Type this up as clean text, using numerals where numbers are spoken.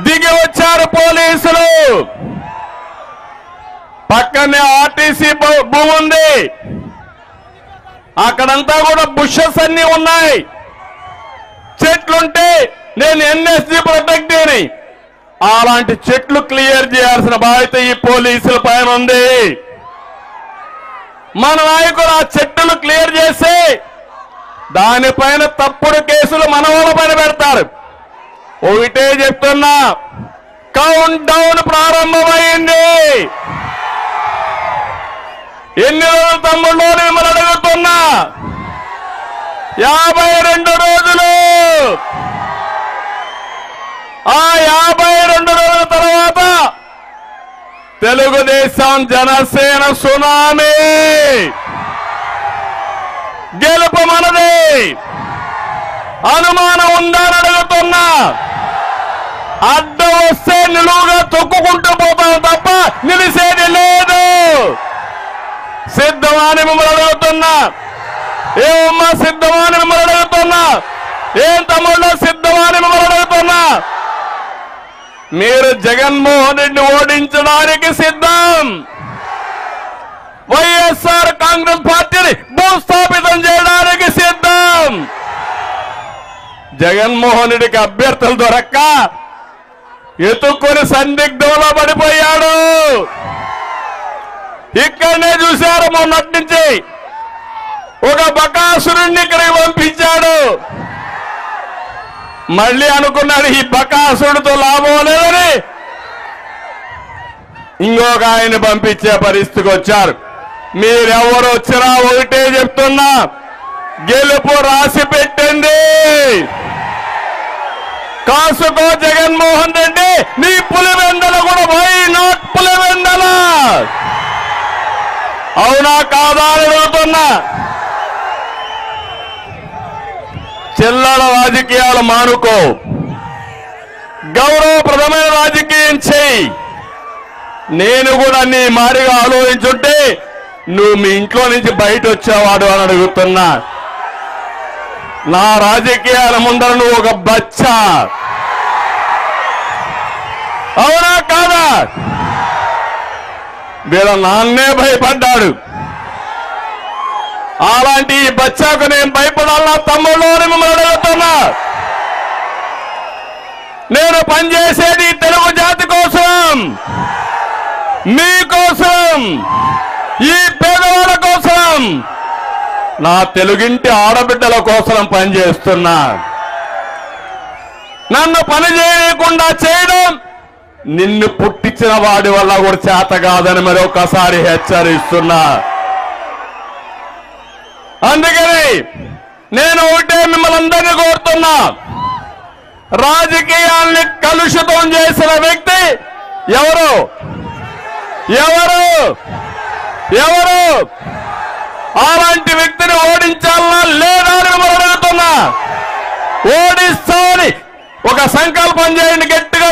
దిగి వచ్చారు పోలీసులు. పక్కనే ఆర్టీసీ భూమి ఉంది, అక్కడంతా కూడా బుషెస్ అన్ని ఉన్నాయి, చెట్లుంటే నేను ఎన్ఎస్జీ ప్రొటెక్టివ్ని, అలాంటి చెట్లు క్లియర్ చేయాల్సిన బాధ్యత ఈ పోలీసుల పైన ఉంది. మన నాయకులు ఆ చెట్టులు క్లియర్ చేసి దానిపైన తప్పుడు కేసులు మన వాళ్ళ పైన పెడతారు. ఒకటే చెప్తున్నా, కౌంట్ డౌన్ ప్రారంభమైంది. ఎన్ని రోజులు తమ్ముళ్ళు మిమ్మల్ని అడుగుతున్నా? 52 రోజులు. ఆ 52 రోజుల తర్వాత తెలుగుదేశం జనసేన సునామీ, గెలుపు మనది. అనుమానం ఉందని అడుగుతున్నా. అడ్డం వస్తే నిలువుగా తొక్కుకుంటూ పోతాం తప్ప నిలిసేది లేదు. సిద్ధమాని మిమ్మల్ని అడుగుతున్నా. ఏమమ్మా సిద్ధమాని మిమ్మల్ని అడుగుతున్నా? ఏం తమ్ముళ్ళు సిద్ధమాని మిమ్మల్ని అడుగుతున్నా? మీరు జగన్మోహన్ రెడ్డి ఓడించడానికి సిద్ధం. వైఎస్ఆర్ కాంగ్రెస్ పార్టీని భూస్థాపితం చేయడానికి సిద్ధం. జగన్మోహన్ రెడ్డికి అభ్యర్థులు దొరక్క ఎత్తుక్కొని సందిగ్ధంలో పడిపోయాడు. ఇక్కడనే చూశారు, మొన్నటి నుంచి ఒక బకాసురుణ్ణి ఇక్కడికి పంపించాడు. మళ్ళీ అనుకున్నాడు ఈ బకాసురుడితో లాభం లేదని ఇంకొక ఆయన పంపించే పరిస్థితికి వచ్చారు. మీరెవరు వచ్చినా ఒకటే చెప్తున్నా, గెలుపు రాసి పెట్టండి. కాసుకో జగన్మోహన్ రెడ్డి, నీ పులివెందల కూడా వై నాట్ పులివెందల? అవునా కాదా అని అడుగుతున్నా. చిల్లర రాజకీయాలు మానుకో, గౌరవప్రదమైన రాజకీయం చేయి. నేను కూడా నీ మారిగా ఆలోచించుంటే నువ్వు మీ ఇంట్లో నుంచి బయట వచ్చేవాడు అని అడుగుతున్నా. నా రాజకీయాల ముందర నువ్వు ఒక బచ్చా. అవునా కాదా? వీళ్ళ నాన్నే భయపడ్డాడు. అలాంటి ఈ బచ్చాకు నేను భయపడాలా తమ్ముళ్ళు అని మిమ్మల్ని అడుగుతున్నా. నేను పనిచేసేది తెలుగు జాతి కోసం, మీకోసం, ఈ పేదవాళ్ళ కోసం, నా తెలుగింటి ఆడబిడ్డల కోసం పనిచేస్తున్నా. నన్ను పని చేయకుండా చేయడం నిన్ను పుట్టించిన వాడి వల్ల కూడా చేత కాదని మరొకసారి హెచ్చరిస్తున్నా. అందుకని నేను ఒకటే మిమ్మల్ని అందరినీ కోరుతున్నా, రాజకీయాల్ని కలుషితం చేసిన వ్యక్తి ఎవరు ఎవరు ఎవరు అలాంటి వ్యక్తిని ఓడించాలన్నా లేదా అని మిమ్మల్ని అడుగుతున్నా. ఓడిస్తామని ఒక సంకల్పం చేయండి, గట్టిగా